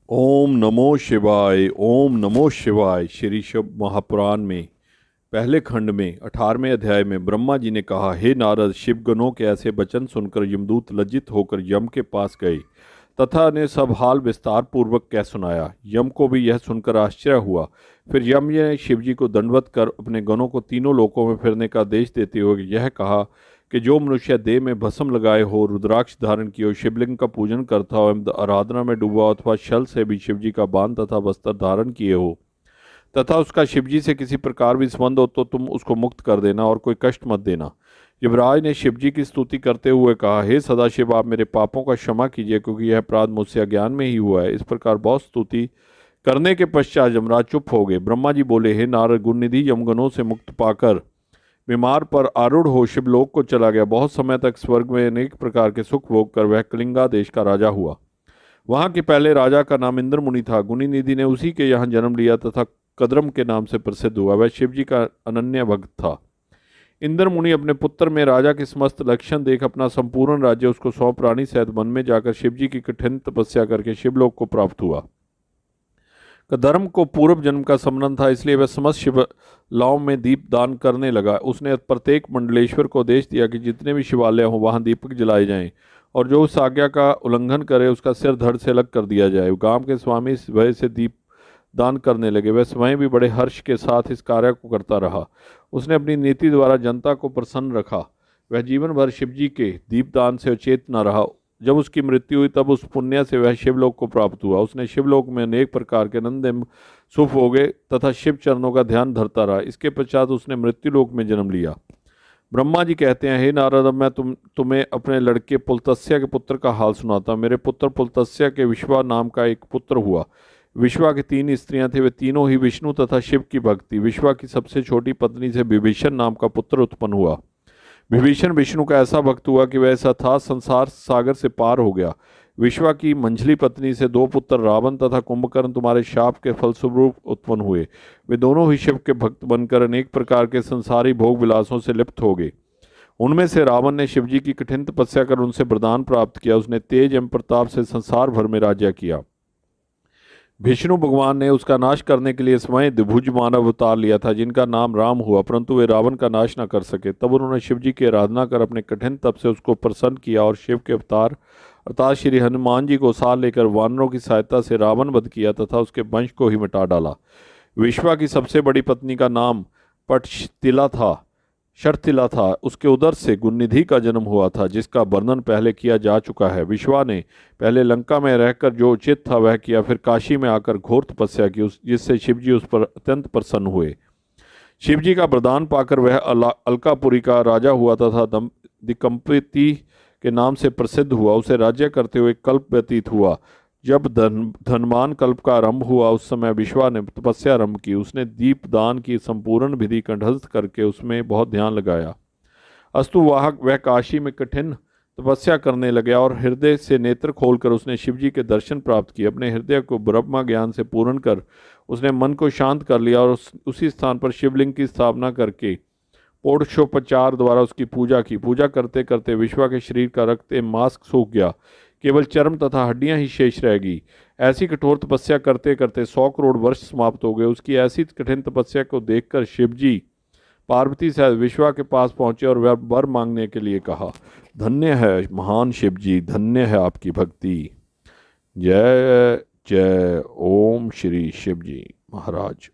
ओम नमो शिवाय। ओम नमो शिवाय। श्री शिव महापुराण में पहले खंड में 18वें अध्याय में ब्रह्मा जी ने कहा, हे नारद, शिवगणों के ऐसे वचन सुनकर यमदूत लज्जित होकर यम के पास गए तथा ने सब हाल विस्तार पूर्वक कह सुनाया। यम को भी यह सुनकर आश्चर्य हुआ। फिर यम ने शिवजी को दंडवत कर अपने गणों को तीनों लोकों में फिरने का आदेश देते हुए यह कहा कि जो मनुष्य देह में भस्म लगाए हो, रुद्राक्ष धारण किए हो, शिवलिंग का पूजन करता हो एवं आराधना में डूबा हो अथवा छल से भी शिवजी का बाण तथा वस्त्र धारण किए हो तथा उसका शिवजी से किसी प्रकार भी संबंध हो तो तुम उसको मुक्त कर देना और कोई कष्ट मत देना। युवराज ने शिवजी की स्तुति करते हुए कहा, हे सदाशिव, आप मेरे पापों का क्षमा कीजिए, क्योंकि यह अपराध मुझसे अज्ञान में ही हुआ है। इस प्रकार बहुत स्तुति करने के पश्चात यमराज चुप हो गए। ब्रह्मा जी बोले, हे नारद, गुणनिधि यमगणों से मुक्त पाकर बीमार पर आरूढ़ हो शिवलोक को चला गया। बहुत समय तक स्वर्ग में अनेक प्रकार के सुख भोग कर वह कलिंगा देश का राजा हुआ। वहां के पहले राजा का नाम इंद्र मुनि था। गुणनिधि ने उसी के यहाँ जन्म लिया तथा कद्रम के नाम से प्रसिद्ध हुआ। वह शिवजी का अनन्य भक्त था। इंद्र मुनि अपने पुत्र में राजा के समस्त लक्षण देख अपना संपूर्ण राज्य उसको 100 प्राणी सहित वन में जाकर शिवजी की कठिन तपस्या करके शिवलोक को प्राप्त हुआ। धर्म को पूर्व जन्म का संबंध था, इसलिए वह समस्त शिवालयों में दीप दान करने लगा। उसने प्रत्येक मंडलेश्वर को आदेश दिया कि जितने भी शिवालय हों वहां दीपक जलाए जाएं और जो उस आज्ञा का उल्लंघन करे उसका सिर धड़ से अलग कर दिया जाए। गांव के स्वामी इस भय से दीप दान करने लगे। वह स्वयं भी बड़े हर्ष के साथ इस कार्य को करता रहा। उसने अपनी नीति द्वारा जनता को प्रसन्न रखा। वह जीवन भर शिवजी के दीपदान से अचेत न रहा। जब उसकी मृत्यु हुई तब उस पुण्य से वह शिवलोक को प्राप्त हुआ। उसने शिवलोक में अनेक प्रकार के नंद एवं सुख भोगे तथा शिव चरणों का ध्यान धरता रहा। इसके पश्चात उसने मृत्युलोक में जन्म लिया। ब्रह्मा जी कहते हैं, हे नारद, अब मैं तुम्हें अपने लड़के पुलत्स्य के पुत्र का हाल सुनाता हूं। मेरे पुत्र पुलत्स्य के विश्वा नाम का एक पुत्र हुआ। विश्वा की 3 स्त्रियां थी। वे तीनों ही विष्णु तथा शिव की भक्त थी। विश्वा की सबसे छोटी पत्नी से विभीषण नाम का पुत्र उत्पन्न हुआ। विभीषण विष्णु का ऐसा भक्त हुआ कि वह ऐसा था संसार सागर से पार हो गया। विश्वा की मंझली पत्नी से 2 पुत्र रावण तथा कुंभकर्ण तुम्हारे शाप के फलस्वरूप उत्पन्न हुए। वे दोनों ही शिव के भक्त बनकर अनेक प्रकार के संसारी भोग विलासों से लिप्त हो गए। उनमें से रावण ने शिवजी की कठिन तपस्या कर उनसे वरदान प्राप्त किया। उसने तेज एवं प्रताप से संसार भर में राज्य किया। विष्णु भगवान ने उसका नाश करने के लिए स्वयं द्विभुज मानव अवतार लिया था, जिनका नाम राम हुआ, परंतु वे रावण का नाश न कर सके। तब उन्होंने शिवजी की आराधना कर अपने कठिन तप से उसको प्रसन्न किया और शिव के अवतार अर्थात श्री हनुमान जी को साथ लेकर वानरों की सहायता से रावण वध किया तथा उसके वंश को ही मिटा डाला। विश्वा की सबसे बड़ी पत्नी का नाम शर्तिला था। उसके उदर से गुणनिधि का जन्म हुआ था, जिसका वर्णन पहले किया जा चुका है। विश्वा ने पहले लंका में रहकर जो उचित था वह किया, फिर काशी में आकर घोर तपस्या की, जिससे शिवजी उस पर अत्यंत प्रसन्न हुए। शिवजी का वरदान पाकर वह अलकापुरी का राजा हुआ तथा दिकंपति के नाम से प्रसिद्ध हुआ। उसे राज्य करते हुए कल्प व्यतीत हुआ। जब धनवान कल्प का आरंभ हुआ उस समय विश्वा ने तपस्या आरंभ की। उसने दीपदान की संपूर्ण विधि कंठस्थ करके उसमें बहुत ध्यान लगाया। अस्तु वह काशी में कठिन तपस्या करने लगे और हृदय से नेत्र खोलकर उसने शिवजी के दर्शन प्राप्त किए। अपने हृदय को ब्रह्मा ज्ञान से पूर्ण कर उसने मन को शांत कर लिया और उसी स्थान पर शिवलिंग की स्थापना करके षोडशोपचार द्वारा उसकी पूजा की। पूजा करते करते विश्वा के शरीर का रक्त एवं मांस सूख गया। केवल चर्म तथा हड्डियां ही शेष रह गई। ऐसी कठोर तपस्या करते करते 100 करोड़ वर्ष समाप्त हो गए। उसकी ऐसी कठिन तपस्या को देखकर शिवजी पार्वती सहित विश्वा के पास पहुंचे और वह वर मांगने के लिए कहा। धन्य है महान शिवजी, धन्य है आपकी भक्ति। जय जय ओम श्री शिवजी महाराज।